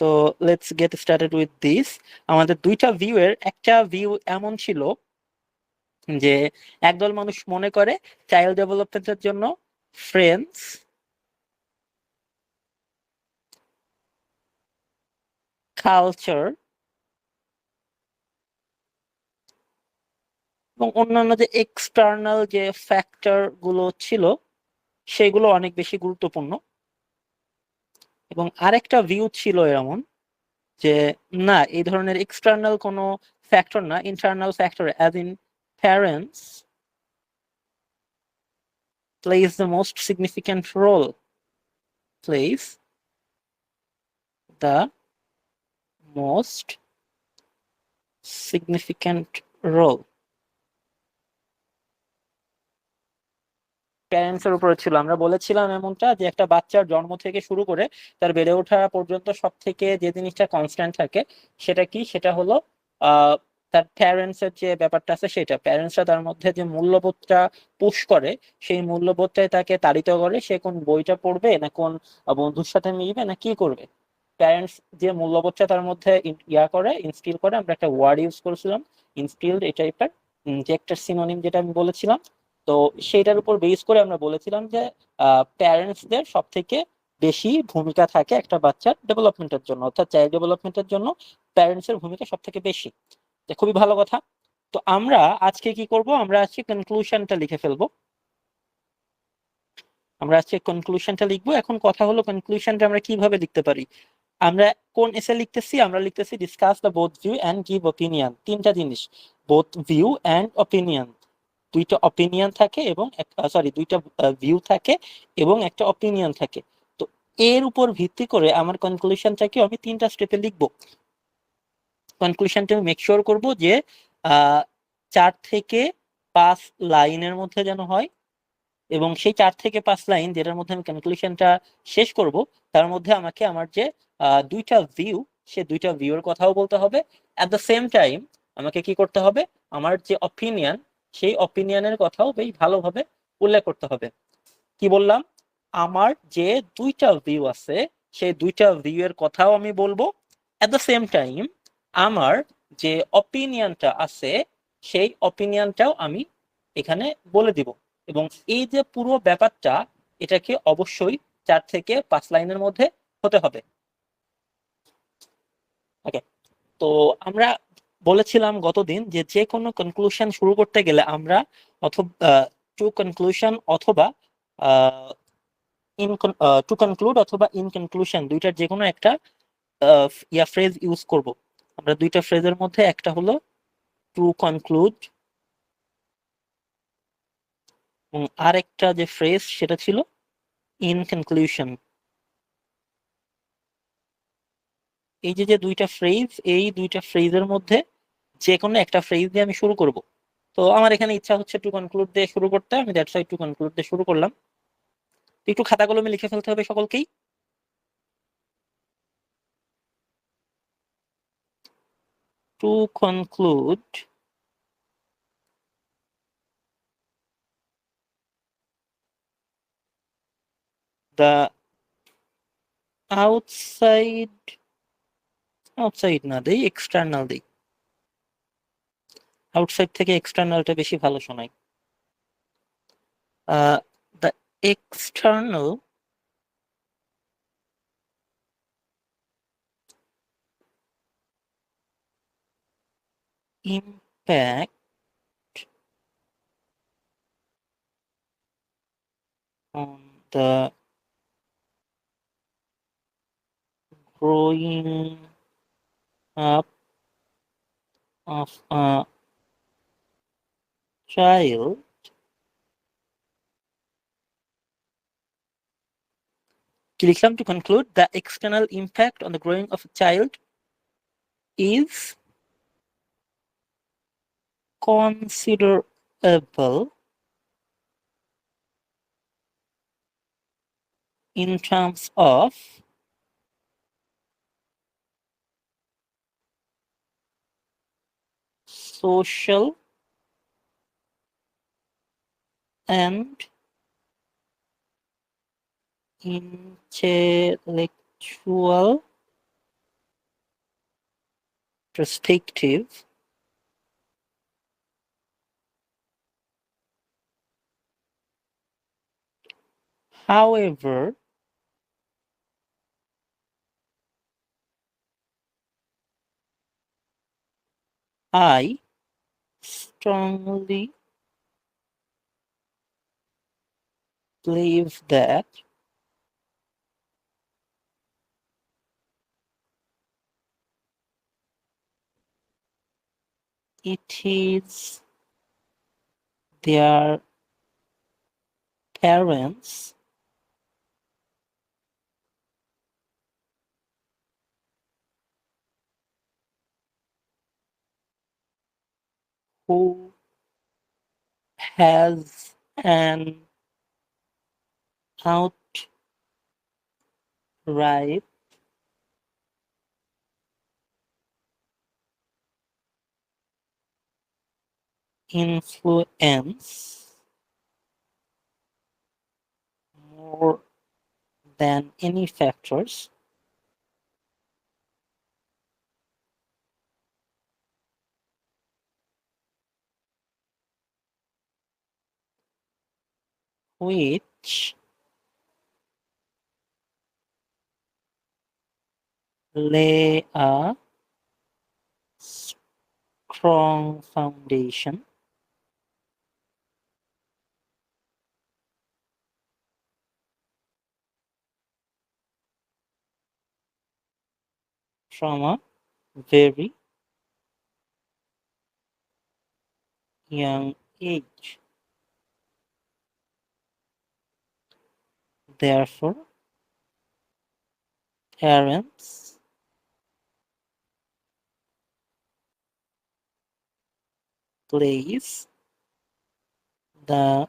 তো let's get started with this. আমাদের দুইটা ভিউ এর একটা ভিউ এমন ছিল যে একদল মানুষ মনে করে চাইল্ড ডেভেলপমেন্টের জন্য ফ্রেন্ডস, কালচার এবং অন্যান্য যে এক্সটার্নাল যে ফ্যাক্টর গুলো ছিল সেগুলো অনেক বেশি গুরুত্বপূর্ণ। এবং আরেকটা ভিউ ছিল এমন যে না, এই ধরনের এক্সটার্নাল কোনো ফ্যাক্টর না, internal factor as in parents plays the most significant role, plays the most significant role। Parents এর উপরে ছিল। আমরা বলেছিলাম এমনটা যে একটা বাচ্চার জন্ম থেকে শুরু করে তার বেড়ে ওঠা পর্যন্ত সব থেকে যে জিনিসটা কনস্ট্যান্ট থাকে সেটা কি, সেটা হলো আহ তার প্যারেন্টস এর যে ব্যাপারটা আছে সেটা। প্যারেন্টসরা তার মধ্যে যে মূল্যবোধটা পুশ করে সেই মূল্যবোধটাই তাকে তাড়িত করে সে কোন বইটা পড়বে না কোন বন্ধুর সাথে মিশবে না কি করবে। প্যারেন্টস যে মূল্যবোধটা তার মধ্যে ইয়া করে, ইনস্টিল করে, আমরা একটা ওয়ার্ড ইউজ করেছিলাম ইনস্টিলড, এই টাইপের যে একটা সিনোনিম যেটা আমি বলেছিলাম। তো সেইটার উপর বেস করে আমরা বলেছিলাম যে প্যারেন্টসদের সব থেকে বেশি ভূমিকা থাকে একটা বাচ্চার ডেভেলপমেন্টের জন্য, অর্থাৎ চাইল্ড ডেভেলপমেন্টের জন্য প্যারেন্টস এর ভূমিকা সব থেকে বেশি। যে খুবই ভালো কথা। তো আমরা আজকে কি করব, আমরা আজকে কনক্লুশনটা লিখে ফেলবো। আমরা আজকে কনক্লুশনটা লিখবো। এখন কথা হলো কনক্লুশনটা আমরা কিভাবে লিখতে পারি। আমরা কোন এসে লিখতেছি, আমরা লিখতেছি discuss the both view and give opinion. তিনটা জিনিস, বোথ ভিউ এন্ড অপিনিয়ন। দুইটা অপিনিয়ন থাকে এবং সরি দুইটা ভিউ থাকে এবং একটা অপিনিয়ন থাকে। তো এর উপর ভিত্তি করে আমার কনক্লুশনটাকে আমি তিনটা স্টেপে লিখবো। কনক্লুশনটা মেক শিওর করবো যে 4 থেকে 5 লাইনের মধ্যে যেন হয়, এবং সেই 4 থেকে 5 লাইন যেটার মধ্যে আমি কনক্লুশনটা শেষ করব তার মধ্যে আমাকে আমার যে দুইটা ভিউ, সে দুইটা ভিউর কথাও বলতে হবে। অ্যাট দ্য সেম টাইম আমাকে কি করতে হবে, আমার যে অপিনিয়ন সেই অপিনিয়নের কথাও বেশ ভালোভাবে উল্লেখ করতে হবে। কি বললাম, আমার যে দুইটা ভিউ আছে সেই দুইটা ভিউ এর কথাও আমি বলবো। অ্যাট দ্য সেম টাইম আমার যে অপিনিয়নটা আছে সেই অপিনিয়নটাও আমি এখানে বলে দিব। এবং এই যে পুরো ব্যাপারটা, এটাকে অবশ্যই 4 থেকে 5 লাইনের মধ্যে হতে হবে। ওকে। তো আমরা বলেছিলাম গতদিন যে যে কোনো কনক্লুশন শুরু করতে গেলে আমরা অথবা টু কনক্লুশন অথবা ইন টু কনক্লুড অথবা ইন কনক্লুশন দুইটার যে কোনো একটা ফ্রেজ ইউজ করব। আমরা দুইটা ফ্রেজের মধ্যে একটা হলো টু কনক্লুড এবং আরেকটা যে ফ্রেজ সেটা ছিল ইন কনক্লুশন। এই যে যে দুইটা ফ্রেজ, এই দুইটা ফ্রেজের মধ্যে যে কোনো একটা ফ্রেজ দিয়ে আমি শুরু করব। তো আমার এখানে ইচ্ছা হচ্ছে টু কনক্লুড দিয়ে শুরু করতে, আমি দ্যাটস ওয়াই টু কনক্লুড দিয়ে শুরু করলাম। তো একটু খাতা কলমে লিখে ফেলতে হবে সকলকেই। To conclude the outside, outside না দেই, এক্সটার্নাল দেই। আউটসাইড থেকে এক্সটার্নালটা বেশি ভালো শোনায়। The external impact on the growing up of a child কি লিখলাম, to conclude the external impact on the growing of a child is considerable in terms of social and intellectual perspective. However, I strongly believe that it is their parents who has an outright influence more than any factors which lay a strong foundation from a very young age. Therefore, parents plays the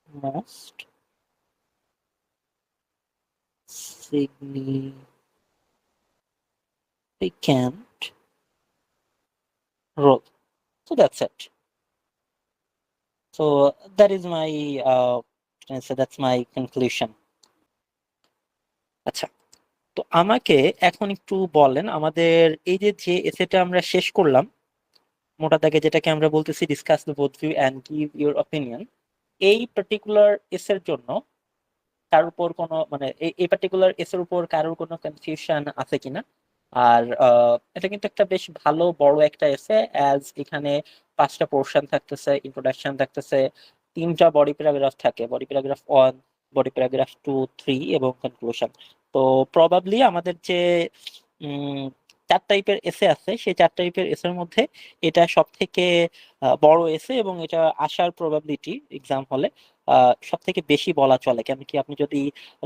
most significant role. So that's it. So that is my so that's my conclusion. আচ্ছা, তো আমাকে এখন একটু বলেন আমাদের এই যে যে এসেটা আমরা শেষ করলাম, মোটা দাগে যেটাকে আমরা বলতেছি discuss the both view and give your opinion, এই পার্টিকুলার এসের জন্য তার উপর কোনো মানে এই পার্টিকুলার এসের উপর কারোর কোনো কনফিউশন আছে কিনা? আর এটা কিন্তু একটা বেশ ভালো বড় একটা এসে, অ্যাজ এখানে 5টা পোর্শন থাকতেছে, ইন্ট্রোডাকশন থাকতেছে, 3টা বডি প্যারাগ্রাফ থাকে, বডি প্যারাগ্রাফ 1, বডি প্যারাগ্রাফ 2, 3 এবং কনক্লুশন। তো প্রবাবলি আমাদের যে উম 4 টাইপের এসে আছে সেই 4 টাইপের এসের মধ্যে এটা সব থেকে বড় এসে, এবং এটা আসার প্রবাবিলিটি এক্সাম হলে সব থেকে বেশি বলা চলে। কেন কি আপনি যদি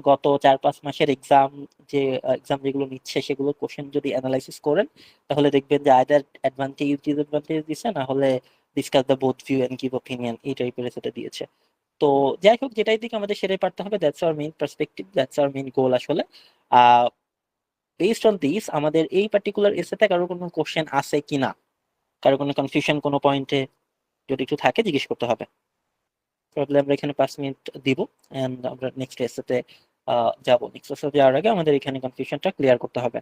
গত 4-5 মাসের এক্সাম যে এক্সাম যেগুলো নিচ্ছে সেগুলো কোশ্চেন যদি অ্যানালাইসিস করেন, তাহলে দেখবেন যে আইদার অ্যাডভান্টেজ ডিসঅ্যাডভান্টেজ দিছে, না হলে discuss the both view and give opinion এই টাইপের সেটা দিয়েছে। তো যাই হোক, যেটাই দিক আমাদের সেটাই পারতে হবে, that's our main perspective, that's our main goal আসলে। বেসড অন দিস আমাদের এই পার্টিকুলার এসেতে কারো কোনো কোশ্চেন আছে কিনা, কারো কোনো কনফিউশন কোনো পয়েন্টে যদি একটু থাকে জিজ্ঞেস করতে হবে। তাহলে আমরা এখানে 5 মিনিট দিব এন্ড আমরা নেক্সট এসেতে যাব। নেক্সট এসে যাওয়ার আগে আমাদের এখানে কনফিউশনটা ক্লিয়ার করতে হবে।